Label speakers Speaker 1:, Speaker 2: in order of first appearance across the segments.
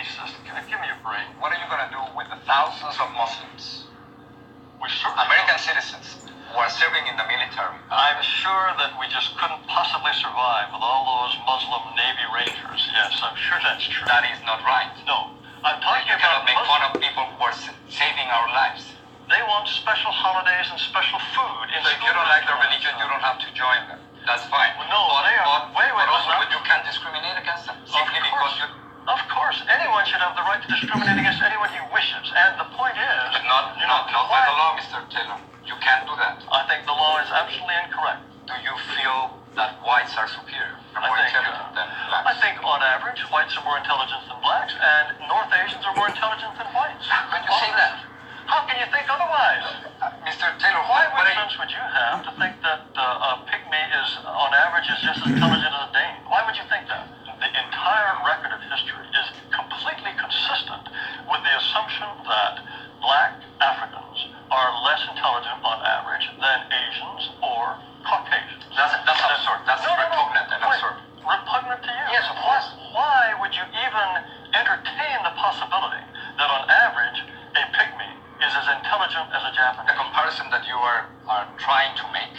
Speaker 1: racist. Give me a break.
Speaker 2: What are you going to do with the thousands of Muslims, American citizens, who are serving in the military?
Speaker 1: I'm sure that we just couldn't possibly survive with all those Muslim Navy Rangers. Yes, I'm sure that's true.
Speaker 2: That is not right.
Speaker 1: No, I'm talking
Speaker 2: You cannot
Speaker 1: about
Speaker 2: make fun of people who are saving our lives.
Speaker 1: They want special holidays and special food.
Speaker 2: So if you don't like their religion, you don't have to join them. That's fine.
Speaker 1: Well, no, they are. Wait,
Speaker 2: but also, you can't discriminate against them simply because you.
Speaker 1: Of course, anyone should have the right to discriminate against anyone he wishes. And the point is,
Speaker 2: But not by the law, Mr. Taylor. You can't do that.
Speaker 1: I think the law is absolutely incorrect.
Speaker 2: Do you feel that whites are superior, or more intelligent than blacks?
Speaker 1: I think on average, whites are more intelligent than blacks, and North Asians are more intelligent than whites.
Speaker 2: When you say that,
Speaker 1: how can you think otherwise?
Speaker 2: Mr. Taylor,
Speaker 1: What sense would you have to think that a pygmy is, on average, is just as intelligent as a Dane? Why would you think that? The entire record of history is completely consistent with the assumption that black Africans are less intelligent on average than Asians or Caucasians.
Speaker 2: That's absurd. That's repugnant and absurd.
Speaker 1: Repugnant to you?
Speaker 2: Yes, of course.
Speaker 1: Why would you even entertain the possibility that on average a pygmy is as intelligent as a Japanese?
Speaker 2: The comparison that you are trying to make,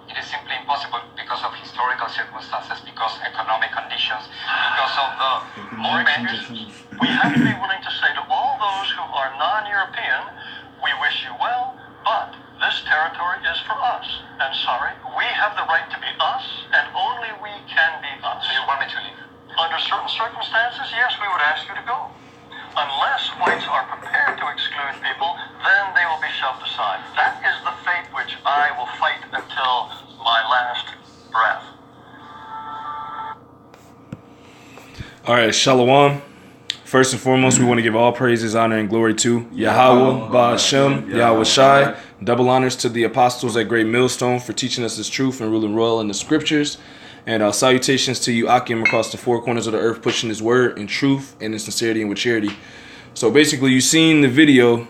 Speaker 2: it is simply impossible because of historical circumstances, because economic conditions, because of the movement.
Speaker 1: We have to be willing to say to all those who are non-European, we wish you well, but this territory is for us. And sorry, we have the right to be us, and only we can be us.
Speaker 2: So you want me to leave?
Speaker 1: Under certain circumstances, yes, we would ask you to go. Unless whites are prepared to exclude people, then they will be shoved aside. That is the fate which I will fight until my last breath.
Speaker 3: All right, Shalom. First and foremost, we want to give all praises, honor, and glory to Yahweh, Ba'ashem, Yahweh Shai. Double honors to the apostles at Great Millstone for teaching us this truth and ruling royal in the scriptures. And salutations to you, Akim, across the four corners of the earth, pushing his word in truth and in sincerity and with charity. So basically, you've seen the video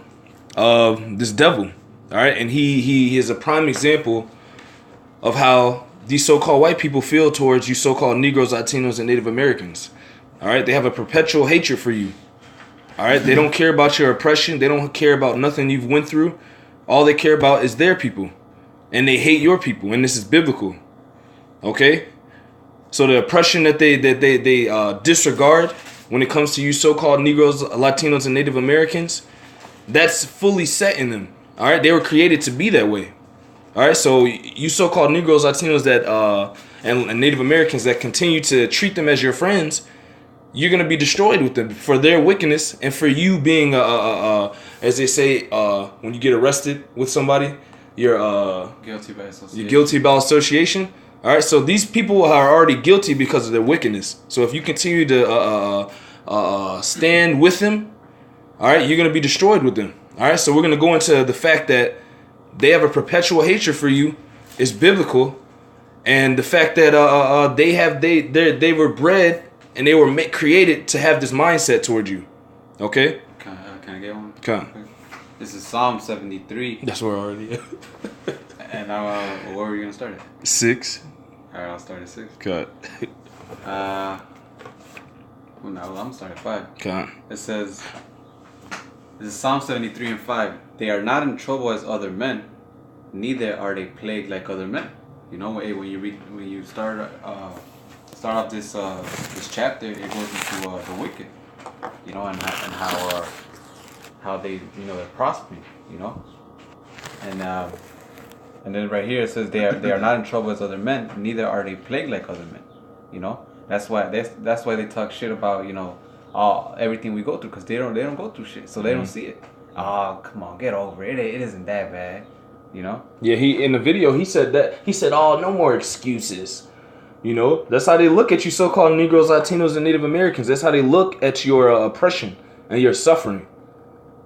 Speaker 3: of this devil, all right? And he is a prime example of how these so-called white people feel towards you so-called Negroes, Latinos, and Native Americans. All right, they have a perpetual hatred for you. All right, they don't care about your oppression. They don't care about nothing you've went through. All they care about is their people, and they hate your people. And this is biblical. Okay, so the oppression that they disregard when it comes to you so-called Negroes, Latinos, and Native Americans, that's fully set in them. All right, they were created to be that way. All right, so you so-called Negroes, Latinos that and Native Americans that continue to treat them as your friends, you're going to be destroyed with them for their wickedness and for you being, as they say, when you get arrested with somebody, you're
Speaker 4: guilty by association.
Speaker 3: You're guilty by association. All right, so these people are already guilty because of their wickedness. So if you continue to stand with them, all right, you're going to be destroyed with them. All right, so we're going to go into the fact that they have a perpetual hatred for you is biblical, and the fact that they were bred and they were created to have this mindset toward you. Okay?
Speaker 4: Can I get one?
Speaker 3: Come.
Speaker 4: This is Psalm 73.
Speaker 3: That's where I already am.
Speaker 4: And where were you going to start at?
Speaker 3: 6.
Speaker 4: All right, I'll start at 6.
Speaker 3: Cut.
Speaker 4: Well, no, I'm going to start at 5.
Speaker 3: Cut.
Speaker 4: It says, this is Psalm 73 and 5. They are not in trouble as other men, neither are they plagued like other men. You know, when you start off this chapter, it goes into the wicked, you know, and how they, you know, they're prospering, you know, and then right here it says they are not in trouble as other men, neither are they plagued like other men, you know. That's why they talk shit about, you know, everything we go through, because they don't go through shit, so they don't see it. Oh, come on, get over it. It isn't that bad, you know.
Speaker 3: Yeah, in the video he said, oh, no more excuses. You know, that's how they look at you so-called Negroes, Latinos, and Native Americans. That's how they look at your oppression and your suffering.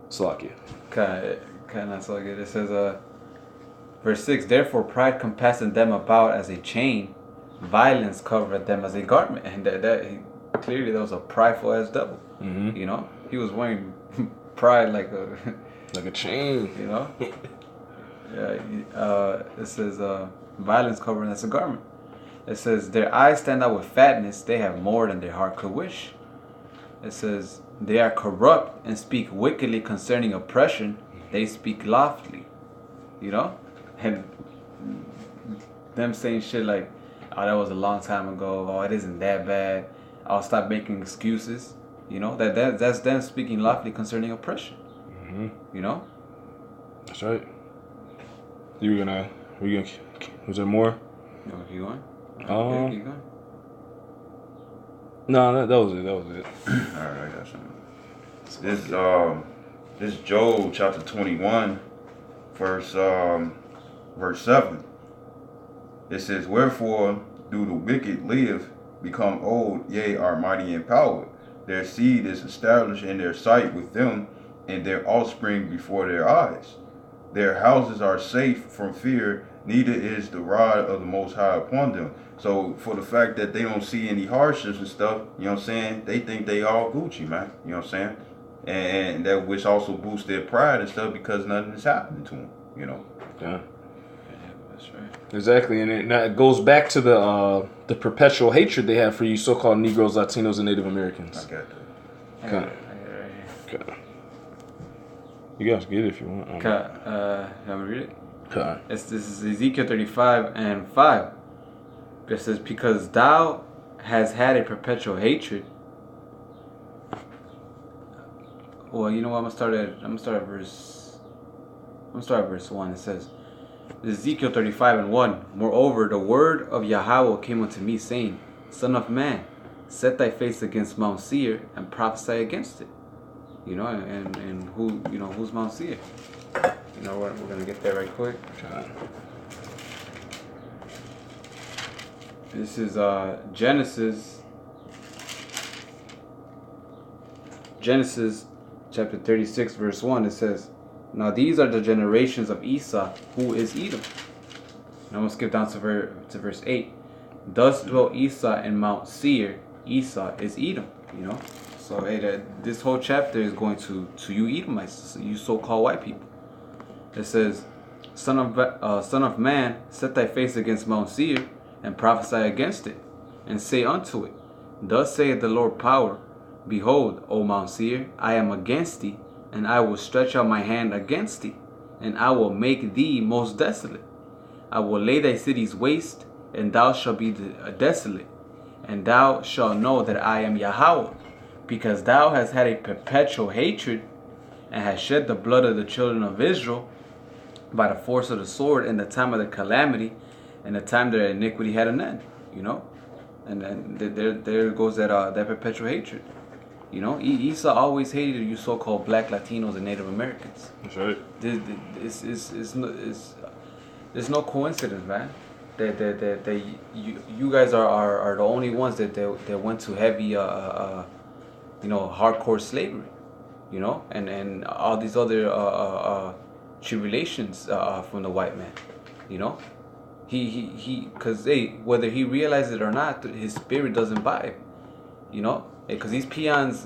Speaker 3: Slakia.
Speaker 4: That's so good. It says, verse 6, therefore pride compasseth them about as a chain, violence covereth them as a garment. And clearly that was a prideful ass devil.
Speaker 3: Mm-hmm.
Speaker 4: You know, he was wearing pride like
Speaker 3: a chain.
Speaker 4: You know. Yeah. It says violence covering as a garment. It says, their eyes stand out with fatness, they have more than their heart could wish. It says, they are corrupt and speak wickedly concerning oppression. They speak loftily. You know? And them saying shit like, oh, that was a long time ago. Oh, it isn't that bad. I'll stop making excuses. You know? That's them speaking loftily concerning oppression. You know?
Speaker 3: That's right. Was there more?
Speaker 4: You want to keep going?
Speaker 3: Yeah,
Speaker 4: Keep going.
Speaker 3: No, that was it.
Speaker 5: All right, I got something. This Joel chapter 21, verse 7. It says, "Wherefore do the wicked live, become old, yea, are mighty in power? Their seed is established in their sight with them, and their offspring before their eyes. Their houses are safe from fear, neither is the rod of the Most High upon them." So for the fact that they don't see any hardships and stuff, you know what I'm saying, they think they all Gucci, man. You know what I'm saying? And that which also boosts their pride and stuff because nothing is happening to them, you know.
Speaker 3: Yeah.
Speaker 4: That's right.
Speaker 3: Exactly, and it goes back to the perpetual hatred they have for you so-called Negroes, Latinos, and Native Americans.
Speaker 5: I got that.
Speaker 4: I got it right here.
Speaker 3: Okay. You guys get it if you want.
Speaker 4: Okay, you want me to read it?
Speaker 3: Okay.
Speaker 4: This is Ezekiel 35:5. It says, because thou has had a perpetual hatred. Well, you know what? I'm gonna start at verse 1. It says, Ezekiel 35:1. Moreover, the word of Yahweh came unto me, saying, Son of man, set thy face against Mount Seir and prophesy against it. You know, and who's Mount Seir? You know what? We're gonna get there right quick.
Speaker 3: Okay.
Speaker 4: This is Genesis chapter 36 verse 1. It says, now these are the generations of Esau, who is Edom. Now I'm going to skip down to verse 8. Thus dwelt Esau in Mount Seir. Esau is Edom. You know, so hey, this whole chapter is going to you Edomites, you so-called white people. It says, son of man, set thy face against Mount Seir and prophesy against it, and say unto it, thus saith the Lord power, behold, O Mount Seir, I am against thee, and I will stretch out my hand against thee, and I will make thee most desolate. I will lay thy cities waste, and thou shalt be desolate, and thou shalt know that I am Yahweh, because thou hast had a perpetual hatred, and hast shed the blood of the children of Israel by the force of the sword in the time of the calamity, and the time their iniquity had an end. You know, and then there goes that perpetual hatred. You know, Esau always hated you so-called black Latinos and Native Americans.
Speaker 3: That's right.
Speaker 4: There's no coincidence, man. That you guys are the only ones that went to heavy hardcore slavery, you know, and all these other tribulations from the white man, you know. He because whether he realizes it or not, his spirit doesn't buy it, you know. Because these peons,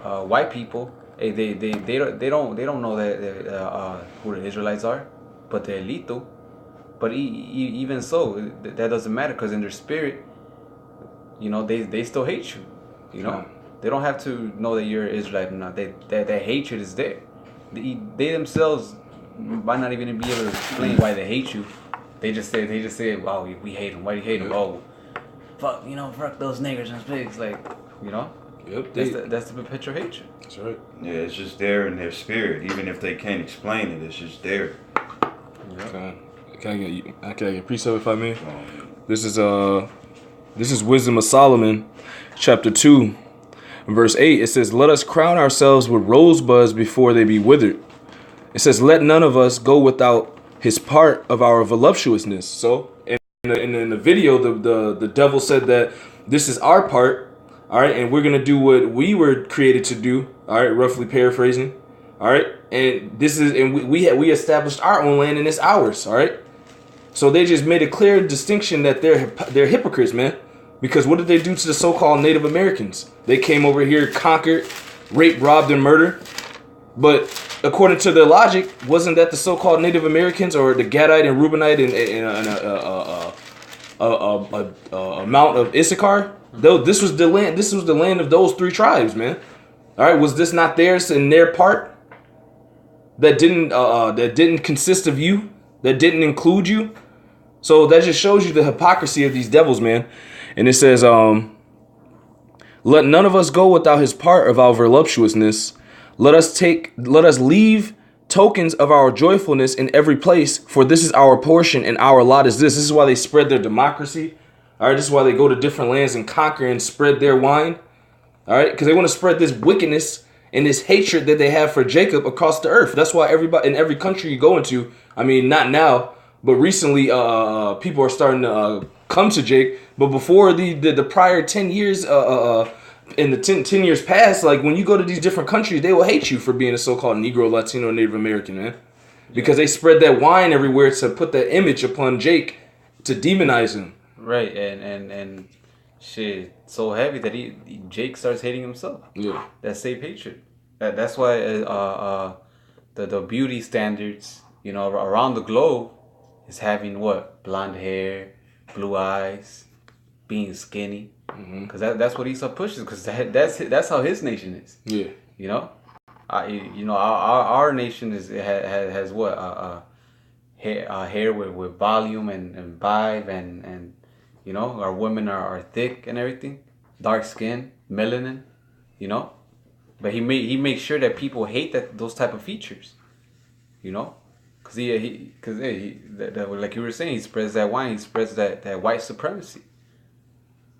Speaker 4: white people, they don't know that who the Israelites are, but the elite do. But even so, that doesn't matter, because in their spirit, you know, they still hate you. You know, they don't have to know that you're Israelite or not. That hatred is there. They themselves might not even be able to explain why they hate you. They just say, wow, we hate them. Why do you hate them? Oh, fuck, fuck those niggers and pigs, like, you know.
Speaker 3: Yep.
Speaker 4: That's the perpetual hatred.
Speaker 3: That's right.
Speaker 5: Yeah, it's just there in their spirit. Even if they can't explain it, it's just there.
Speaker 3: Yep. Can I get a precept if I may? This is Wisdom of Solomon, chapter 2, verse 8. It says, let us crown ourselves with rosebuds before they be withered. It says, let none of us go without his part of our voluptuousness. So in the video, the devil said that this is our part, all right, and we're going to do what we were created to do, all right, roughly paraphrasing, all right, and we established our own land and it's ours, all right. So they just made a clear distinction that they're hypocrites, man. Because what did they do to the so-called Native Americans? They came over here, conquered, raped, robbed, and murdered. But according to their logic, wasn't that the so-called Native Americans or the Gadite and Reubenite and amount of Issachar Though this was the land. This was the land of those three tribes, man. All right, was this not theirs in their part? That didn't consist of you. That didn't include you. So that just shows you the hypocrisy of these devils, man. And it says, let none of us go without his part of our voluptuousness. Let us leave tokens of our joyfulness in every place, for this is our portion and our lot is this. This is why they spread their democracy. All right, this is why they go to different lands and conquer and spread their wine. All right, because they want to spread this wickedness and this hatred that they have for Jacob across the earth. That's why everybody in every country you go into, I mean, not now, but recently, people are starting to come to Jake. But before the prior 10 years, in the 10 years past, like when you go to these different countries, they will hate you for being a so-called Negro, Latino, Native American, man. Because they spread that wine everywhere to put that image upon Jake to demonize him.
Speaker 4: Right, and shit, so heavy that Jake starts hating himself.
Speaker 3: Yeah.
Speaker 4: That same hatred. That's why the beauty standards, you know, around the globe is having what? Blonde hair, blue eyes, being skinny. Because that's what Esau pushes. Because that's how his nation is.
Speaker 3: Yeah.
Speaker 4: You know, our nation has what hair with volume and vibe and you know, our women are thick and everything, dark skin, melanin, you know. But he makes sure that people hate those type of features, you know. Cause like you were saying, he spreads that wine, he spreads that white supremacy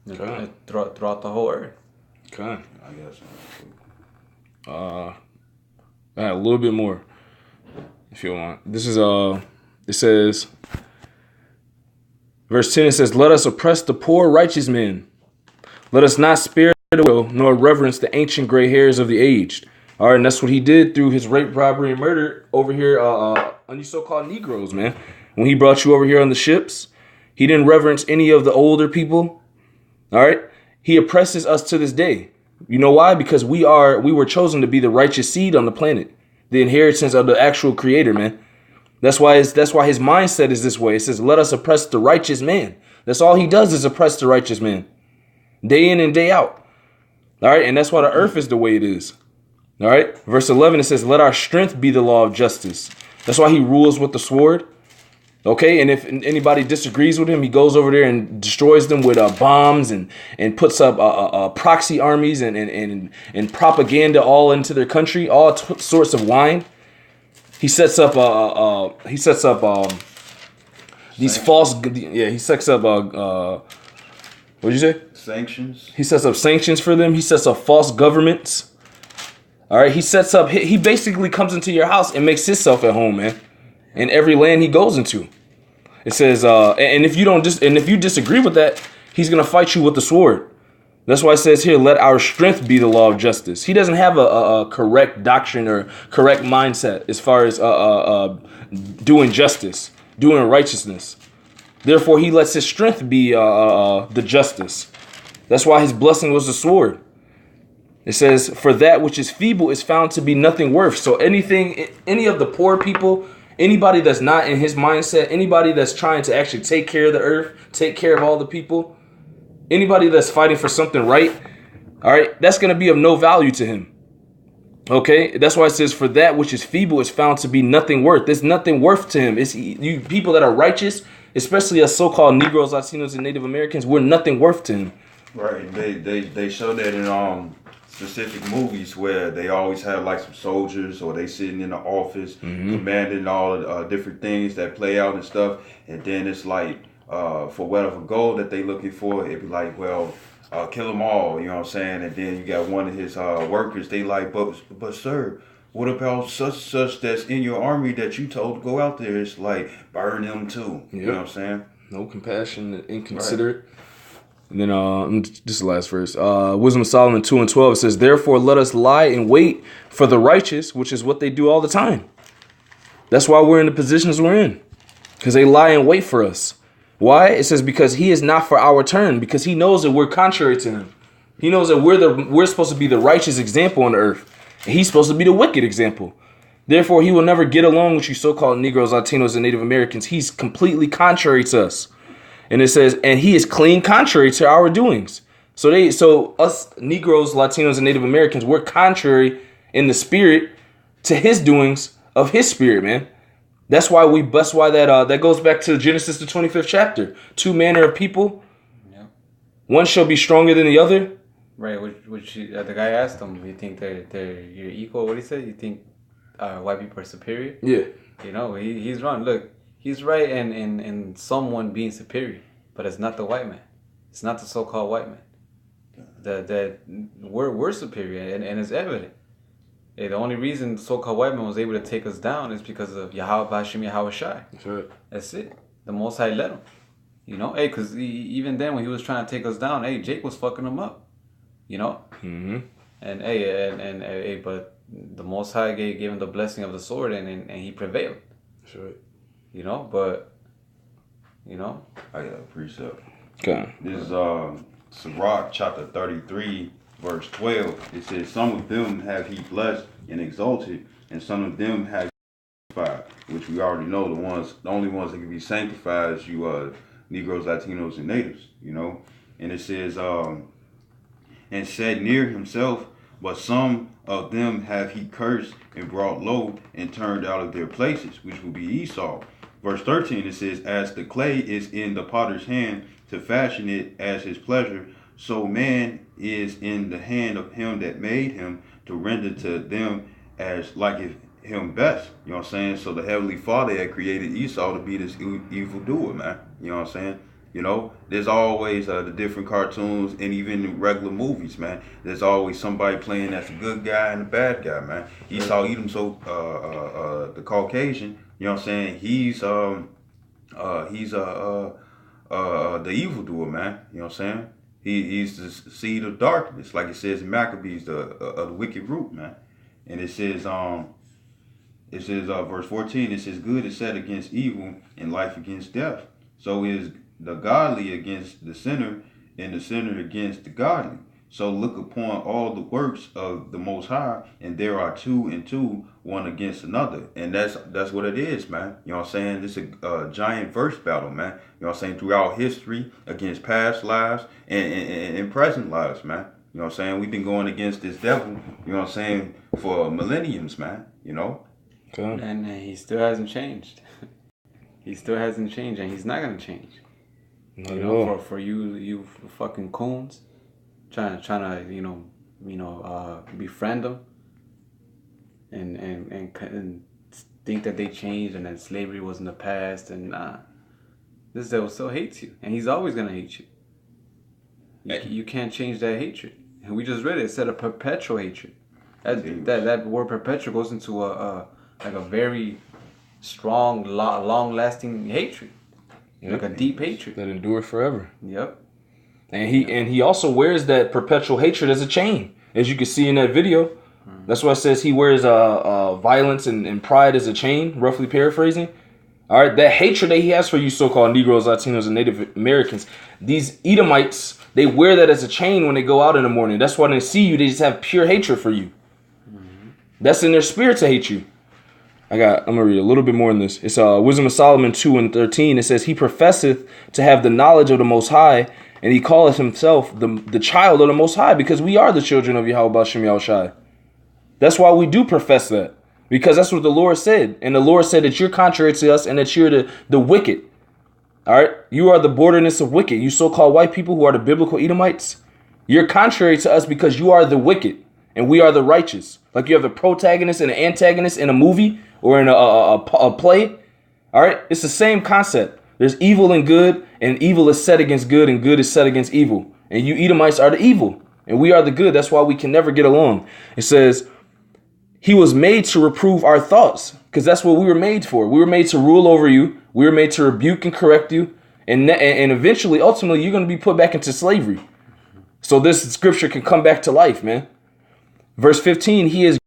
Speaker 4: throughout the whole earth.
Speaker 3: Okay.
Speaker 5: I guess.
Speaker 3: I had a little bit more, if you want. This is it says, verse 10. It says, "Let us oppress the poor righteous men. Let us not spare the will, nor reverence the ancient gray hairs of the aged." All right, and that's what he did through his rape, robbery, and murder over here on these so-called Negroes, man. When he brought you over here on the ships, he didn't reverence any of the older people. All right, he oppresses us to this day. You know why? Because we were chosen to be the righteous seed on the planet, the inheritance of the actual Creator, man. That's why his mindset is this way. It says, "Let us oppress the righteous man." That's all he does is oppress the righteous man, day in and day out. All right, and that's why the earth is the way it is. All right, verse 11, it says, "Let our strength be the law of justice." That's why he rules with the sword. Okay, and if anybody disagrees with him, he goes over there and destroys them with bombs and puts up proxy armies and propaganda all into their country, all sorts of wine. He sets up these false. Yeah, he sets up what'd you say?
Speaker 5: Sanctions.
Speaker 3: He sets up sanctions for them. He sets up false governments. All right, he basically comes into your house and makes himself at home, man. In every land he goes into. It says, and if you disagree with that, he's gonna fight you with the sword. That's why it says here, "Let our strength be the law of justice." He doesn't have a correct doctrine or correct mindset as far as doing justice, doing righteousness. Therefore, he lets his strength be the justice. That's why his blessing was the sword. It says, "For that which is feeble is found to be nothing worth." So any of the poor people, anybody that's not in his mindset, anybody that's trying to actually take care of the earth, take care of all the people, anybody that's fighting for something right, all right, that's going to be of no value to him. Okay, that's why it says, "For that which is feeble is found to be nothing worth." There's nothing worth to him. It's you people that are righteous, especially us so-called Negroes, Latinos, and Native Americans. We're nothing worth to him.
Speaker 5: Right. They show that in specific movies where they always have like some soldiers or they sitting in the office commanding all the different things that play out and stuff, and then it's like for whatever goal that they looking for, it'd be like, well, kill them all, you know what I'm saying? And then you got one of his workers, they like, but sir, what about such that's in your army that you told to go out there? It's like, burn them too. You know what I'm saying?
Speaker 3: No compassion, inconsiderate. Right. And then this is the last verse. Wisdom of Solomon 2:12, it says, "Therefore let us lie in wait for the righteous," which is what they do all the time. That's why we're in the positions we're in. Because they lie in wait for us. Why? It says, because he is not for our turn, because he knows that we're contrary to him. He knows that we're supposed to be the righteous example on the earth. And he's supposed to be the wicked example. Therefore, he will never get along with you so-called Negroes, Latinos, and Native Americans. He's completely contrary to us. And it says, and he is clean contrary to our doings. So us Negroes, Latinos, and Native Americans, we're contrary in the spirit to his doings of his spirit, man. That's why that goes back to Genesis the 25th chapter. Two manner of people.
Speaker 4: Yeah.
Speaker 3: One shall be stronger than the other.
Speaker 4: Right, which the guy asked him, you think you're equal? What he said? You think white people are superior?
Speaker 3: Yeah.
Speaker 4: You know, he's wrong. Look, he's right in someone being superior, but it's not the white man. It's not the so-called white man. That we're superior, and it's evident. The only reason the so-called white man was able to take us down is because of Yahweh Bashim Yahweh Shai.
Speaker 3: That's right.
Speaker 4: That's it. The Most High let him. You know, hey, because even then when he was trying to take us down, hey, Jake was fucking him up. You know?
Speaker 3: Mm-hmm.
Speaker 4: And hey, but the Most High gave him the blessing of the sword, and he prevailed.
Speaker 3: That's right.
Speaker 4: You know, but, you know.
Speaker 5: I got a precept.
Speaker 3: Okay.
Speaker 5: This is Sirach chapter 33, verse 12. It says, some of them have he blessed and exalted, and some of them have he sanctified, which we already know the only ones that can be sanctified is you Negroes, Latinos, and natives, you know. And it says, and said near himself, but some of them have he cursed and brought low and turned out of their places, which will be Esau. Verse 13, it says, as the clay is in the potter's hand to fashion it as his pleasure, so man is in the hand of him that made him to render to them as like him best. You know what I'm saying? So the Heavenly Father had created Esau to be this evil doer, man. You know what I'm saying? You know, there's always the different cartoons and even regular movies, man. There's always somebody playing as a good guy and a bad guy, man. Esau Edom, the Caucasian, you know what I'm saying? He's the evildoer, man. You know what I'm saying? He's the seed of darkness, like it says in Maccabees, the wicked root, man. And it says verse 14, it says, good is set against evil and life against death. So is the godly against the sinner, and the sinner against the godly. So look upon all the works of the Most High, and there are two and two, one against another. And that's what it is, man. You know what I'm saying? This is a giant verse battle, man. You know what I'm saying? Throughout history, against past lives and present lives, man. You know what I'm saying? We've been going against this devil, you know what I'm saying, for millenniums, man. You know?
Speaker 3: Okay.
Speaker 4: And he still hasn't changed. He still hasn't changed, and he's not gonna change.
Speaker 3: Not
Speaker 4: You
Speaker 3: at
Speaker 4: know,
Speaker 3: all.
Speaker 4: for you fucking coons, trying to befriend them, and think that they changed and that slavery was in the past, and nah, this devil still hates you, and he's always gonna hate you. You can't change that hatred, and we just read it. It said a perpetual hatred. That word perpetual goes into a very strong, long-lasting hatred.
Speaker 3: Yep.
Speaker 4: Like a deep hatred.
Speaker 3: That endure forever.
Speaker 4: Yep.
Speaker 3: And he also wears that perpetual hatred as a chain, as you can see in that video. That's why it says he wears violence and pride as a chain, roughly paraphrasing. All right, that hatred that he has for you so-called Negroes, Latinos, and Native Americans, these Edomites, they wear that as a chain when they go out in the morning. That's why when they see you, they just have pure hatred for you. That's in their spirit to hate you. I'm going to read a little bit more in this. It's Wisdom of Solomon 2:13. It says, he professeth to have the knowledge of the Most High, and he calleth himself the child of the Most High, because we are the children of Yahweh Bashim Yahweh Shai. That's why we do profess that, because that's what the Lord said. And the Lord said that you're contrary to us and that you're the wicked. All right? You are the borderness of wicked. You so-called white people who are the biblical Edomites, you're contrary to us because you are the wicked and we are the righteous. Like you have the protagonist and the antagonist in a movie or in a play. All right? It's the same concept. There's evil and good, and evil is set against good, and good is set against evil. And you Edomites are the evil, and we are the good. That's why we can never get along. It says, he was made to reprove our thoughts, because that's what we were made for. We were made to rule over you. We were made to rebuke and correct you. And eventually, ultimately, you're going to be put back into slavery. So this scripture can come back to life, man. Verse 15, he is